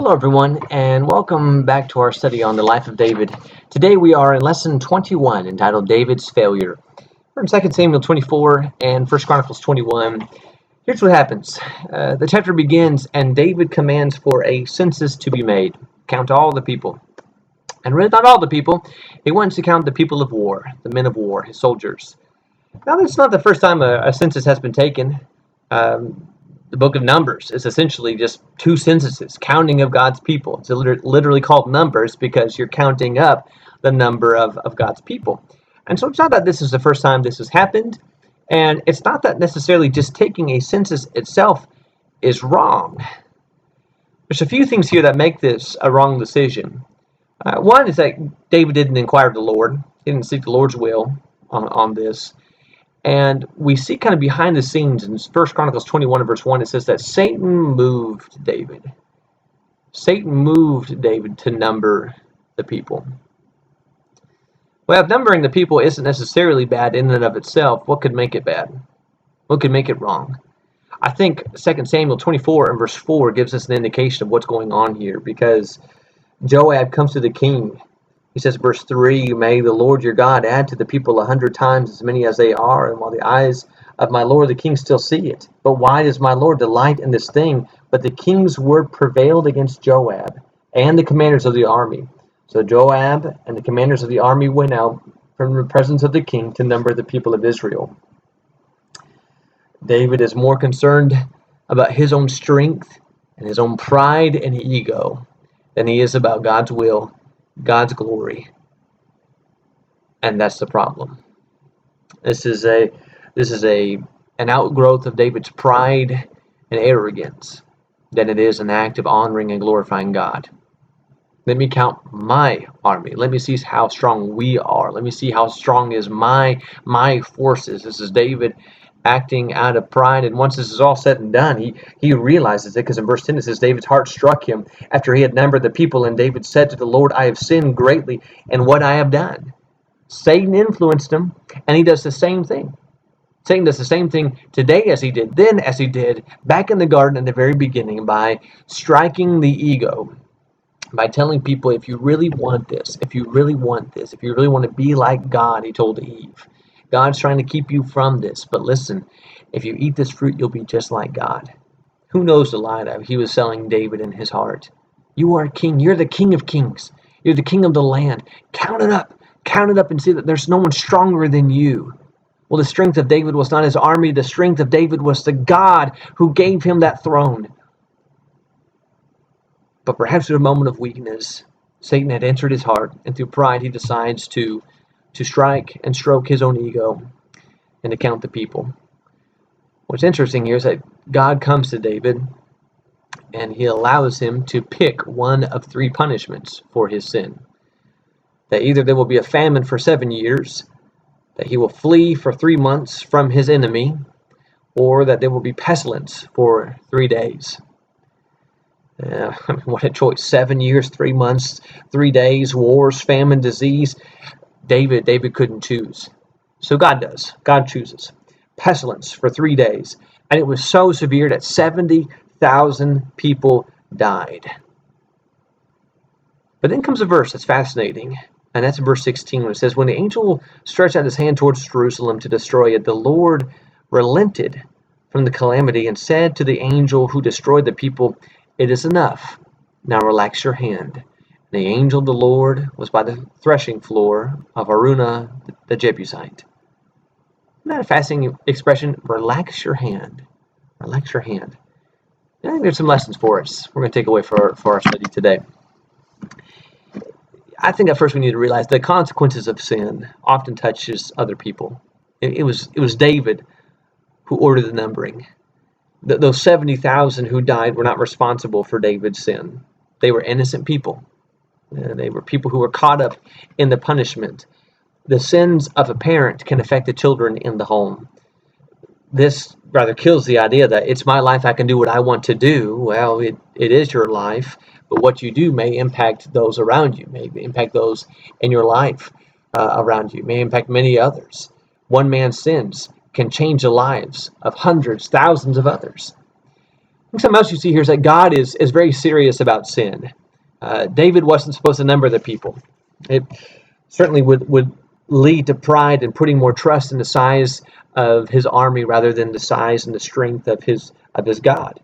Hello, everyone, and welcome back to our study on the life of David. Today we are in lesson 21, entitled David's Failure. We're in 2 Samuel 24 and 1 Chronicles 21. Here's what happens. The chapter begins, and David commands for a census to be made. Count all the people. And really not all the people. He wants to count the people of war, the men of war, his soldiers. Now, this is not the first time a census has been taken. The book of Numbers is essentially just two censuses, counting of God's people. It's literally called Numbers because you're counting up the number of God's people. And so it's not that this is the first time this has happened, and it's not that necessarily just taking a census itself is wrong. There's a few things here that make this a wrong decision. One is that David didn't inquire of the Lord. He didn't seek the Lord's will on this. And we see kind of behind the scenes in 1 Chronicles 21 and verse 1, it says that Satan moved David. Satan moved David to number the people. Well, if numbering the people isn't necessarily bad in and of itself, what could make it bad? What could make it wrong? I think 2 Samuel 24 and verse 4 gives us an indication of what's going on here, because Joab comes to the king. He says, verse 3, "May the Lord your God add to the people 100 times as many as they are, and while the eyes of my Lord the king still see it. But why does my Lord delight in this thing?" But the king's word prevailed against Joab and the commanders of the army. So Joab and the commanders of the army went out from the presence of the king to number the people of Israel. David is more concerned about his own strength and his own pride and ego than he is about God's will, God's glory. And that's the problem. This is an outgrowth of David's pride and arrogance than it is an act of honoring and glorifying God. Let me count my army. Let me see how strong we are. Let me see how strong is my forces. This is David acting out of pride, and once this is all said and done, he realizes it, because in verse 10 it says, David's heart struck him after he had numbered the people, and David said to the Lord, "I have sinned greatly in what I have done." Satan influenced him, and he does the same thing. Satan does the same thing today as he did then, as he did back in the garden in the very beginning, by striking the ego, by telling people, if you really want this, if you really want this, if you really want to be like God, he told Eve, God's trying to keep you from this, but listen, if you eat this fruit, you'll be just like God. Who knows the lie that he was selling David in his heart? You are a king. You're the king of kings. You're the king of the land. Count it up and see that there's no one stronger than you. Well, the strength of David was not his army. The strength of David was the God who gave him that throne. But perhaps in a moment of weakness, Satan had entered his heart, and through pride he decides to strike and stroke his own ego and to count the people. What's interesting here is that God comes to David and he allows him to pick one of three punishments for his sin. That either there will be a famine for 7 years, that he will flee for 3 months from his enemy, or that there will be pestilence for 3 days. What a choice. 7 years, 3 months, 3 days, wars, famine, disease. David couldn't choose. So God does. God chooses. Pestilence for 3 days. And it was so severe that 70,000 people died. But then comes a verse that's fascinating. And that's in verse 16, when it says, "When the angel stretched out his hand towards Jerusalem to destroy it, the Lord relented from the calamity and said to the angel who destroyed the people, 'It is enough. Now relax your hand.' The angel of the Lord was by the threshing floor of Araunah the Jebusite." Isn't that a fascinating expression? Relax your hand. Relax your hand. I think there's some lessons for us we're going to take away for our study today. I think at first we need to realize the consequences of sin often touches other people. It was David who ordered the numbering. Those 70,000 who died were not responsible for David's sin. They were innocent people. They were people who were caught up in the punishment. The sins of a parent can affect the children in the home. This rather kills the idea that it's my life, I can do what I want to do. Well, it is your life, but what you do may impact those around you, may impact those in your life around you, may impact many others. One man's sins can change the lives of hundreds, thousands of others. Something else you see here is that God is very serious about sin. David wasn't supposed to number the people. It certainly would lead to pride and putting more trust in the size of his army rather than the size and the strength of his God.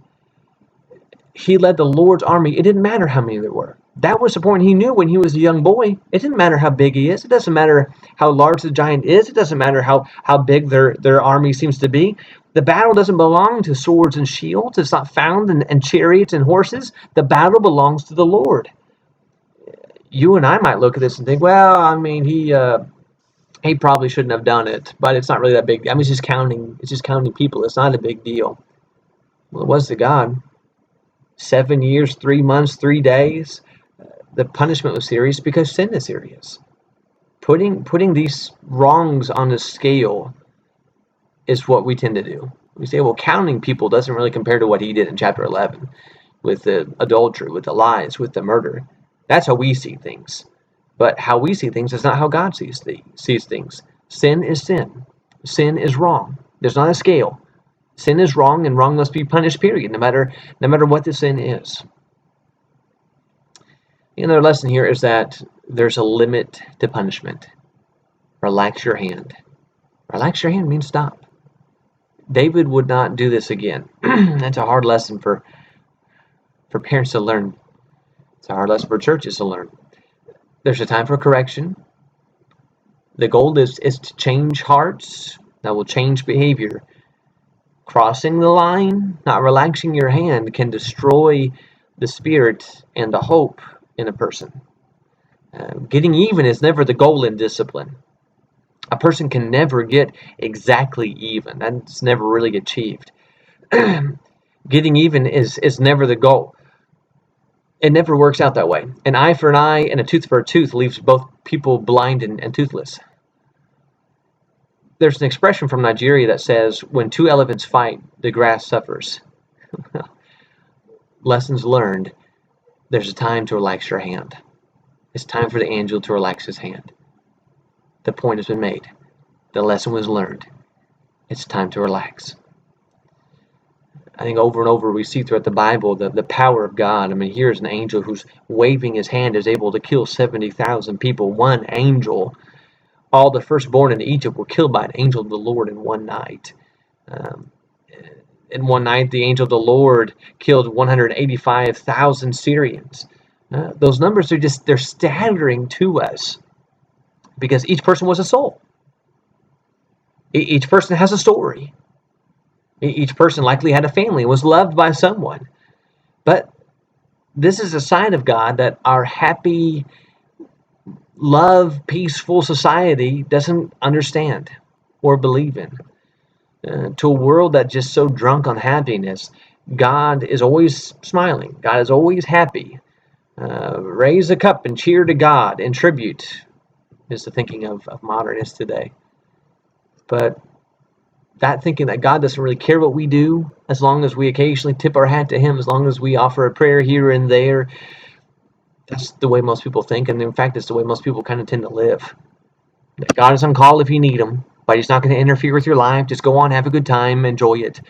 He led the Lord's army. It didn't matter how many there were. That was the point. He knew when he was a young boy, it didn't matter how big he is. It doesn't matter how large the giant is. It doesn't matter how big their army seems to be. The battle doesn't belong to swords and shields. It's not found in chariots and horses. The battle belongs to the Lord. You and I might look at this and think, well, I mean, he probably shouldn't have done it, but it's not really that big. I mean, it's just counting people. It's not a big deal. Well, it was to God. 7 years, 3 months, 3 days. The punishment was serious because sin is serious. Putting these wrongs on the scale is what we tend to do. We say, well, counting people doesn't really compare to what he did in chapter 11 with the adultery, with the lies, with the murder. That's how we see things. But how we see things is not how God sees things. Sin is sin. Sin is wrong. There's not a scale. Sin is wrong, and wrong must be punished, period, no matter what the sin is. Another lesson here is that there's a limit to punishment. Relax your hand. Relax your hand means stop. David would not do this again. That's a hard lesson for parents to learn. It's a hard lesson for churches to learn. There's a time for correction. The goal is to change hearts. That will change behavior. Crossing the line, not relaxing your hand, can destroy the spirit and the hope in a person. Getting even is never the goal in discipline. A person can never get exactly even. That's never really achieved. Getting even is never the goal. It never works out that way. An eye for an eye and a tooth for a tooth leaves both people blind and toothless. There's an expression from Nigeria that says, when two elephants fight, the grass suffers. Lessons learned. There's a time to relax your hand. It's time for the angel to relax his hand. The point has been made. The lesson was learned. It's time to relax. I think over and over we see throughout the Bible the power of God. I mean, here's an angel who's waving his hand is able to kill 70,000 people. One angel. All the firstborn in Egypt were killed by an angel of the Lord in one night. In one night, the angel of the Lord killed 185,000 Syrians. Those numbers are they're staggering to us because each person was a soul. Each person has a story. Each person likely had a family and was loved by someone. But this is a sign of God that our happy, love, peaceful society doesn't understand or believe in. To a world that's just so drunk on happiness, God is always smiling. God is always happy. Raise a cup and cheer to God in tribute is the thinking of modernists today. But that thinking that God doesn't really care what we do, as long as we occasionally tip our hat to Him, as long as we offer a prayer here and there, that's the way most people think. And in fact, it's the way most people kind of tend to live. That God is on call if you need Him, but He's not going to interfere with your life. Just go on, have a good time, enjoy it.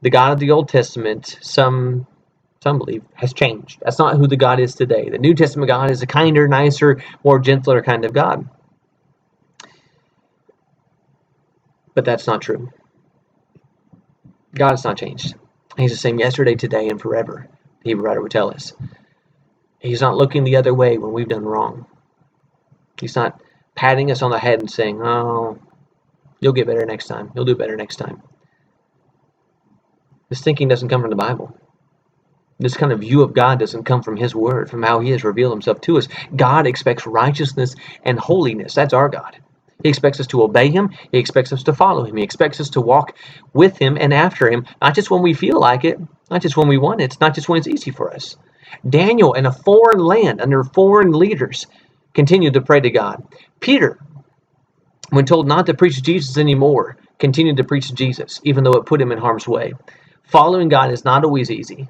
The God of the Old Testament, some believe, has changed. That's not who the God is today. The New Testament God is a kinder, nicer, more gentler kind of God. But that's not true. God has not changed. He's the same yesterday, today, and forever, the Hebrew writer would tell us. He's not looking the other way when we've done wrong. He's not patting us on the head and saying, oh, you'll get better next time. You'll do better next time. This thinking doesn't come from the Bible. This kind of view of God doesn't come from His Word, from how He has revealed Himself to us. God expects righteousness and holiness. That's our God. He expects us to obey Him. He expects us to follow Him. He expects us to walk with Him and after Him, not just when we feel like it, not just when we want it, not just when it's easy for us. Daniel, in a foreign land, under foreign leaders, continued to pray to God. Peter, when told not to preach Jesus anymore, continued to preach Jesus, even though it put him in harm's way. Following God is not always easy.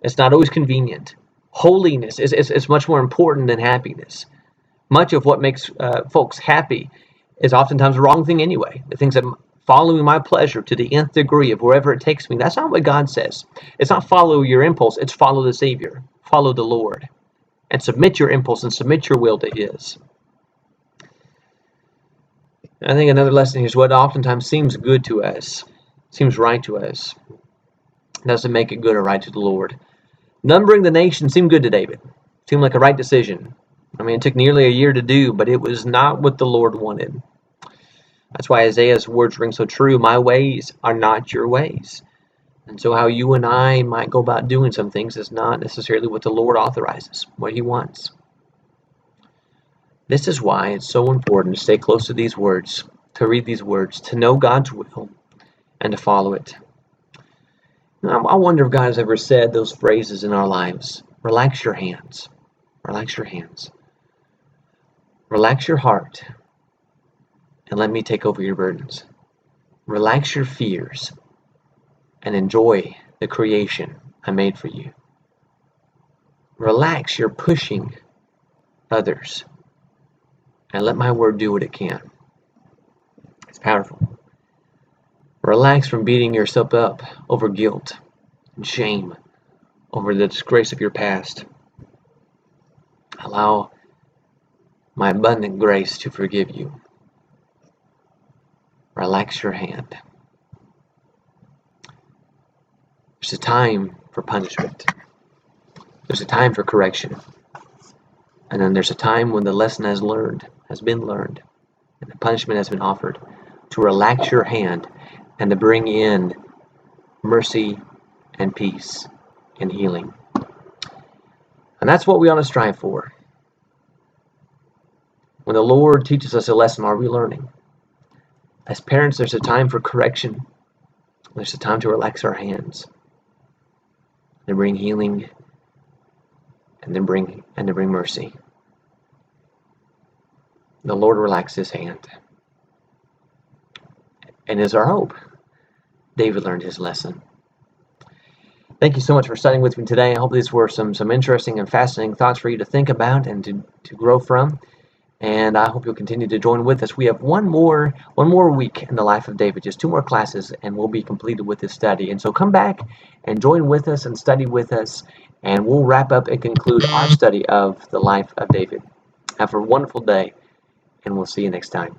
It's not always convenient. Holiness is much more important than happiness. Much of what makes folks happy is oftentimes the wrong thing anyway. The things that following my pleasure to the nth degree of wherever it takes me. That's not what God says. It's not follow your impulse, it's follow the Savior, follow the Lord, and submit your impulse and submit your will to His. I think another lesson here is what oftentimes seems good to us, seems right to us, doesn't make it good or right to the Lord. Numbering the nation seemed good to David. Seemed like a right decision. I mean, it took nearly a year to do, but it was not what the Lord wanted. That's why Isaiah's words ring so true. My ways are not your ways. And so how you and I might go about doing some things is not necessarily what the Lord authorizes, what He wants. This is why it's so important to stay close to these words, to read these words, to know God's will, and to follow it. Now, I wonder if God has ever said those phrases in our lives. Relax your hands. Relax your hands. Relax your heart. And let me take over your burdens. Relax your fears. And enjoy the creation I made for you. Relax your pushing others. And let my word do what it can. It's powerful. Relax from beating yourself up over guilt and shame, over the disgrace of your past. Allow my abundant grace to forgive you. Relax your hand. There's a time for punishment. There's a time for correction. And then there's a time when the lesson has been learned, and the punishment has been offered, to relax your hand and to bring in mercy and peace and healing. And that's what we ought to strive for. When the Lord teaches us a lesson, are we learning? As parents, there's a time for correction. There's a time to relax our hands, to bring healing, and to bring mercy. The Lord relaxed His hand, and is our hope. David learned his lesson. Thank you so much for studying with me today. I hope these were some interesting and fascinating thoughts for you to think about and to grow from. And I hope you'll continue to join with us. We have one more week in the life of David, just 2 more classes, and we'll be completed with this study. And so come back and join with us and study with us, and we'll wrap up and conclude our study of the life of David. Have a wonderful day, and we'll see you next time.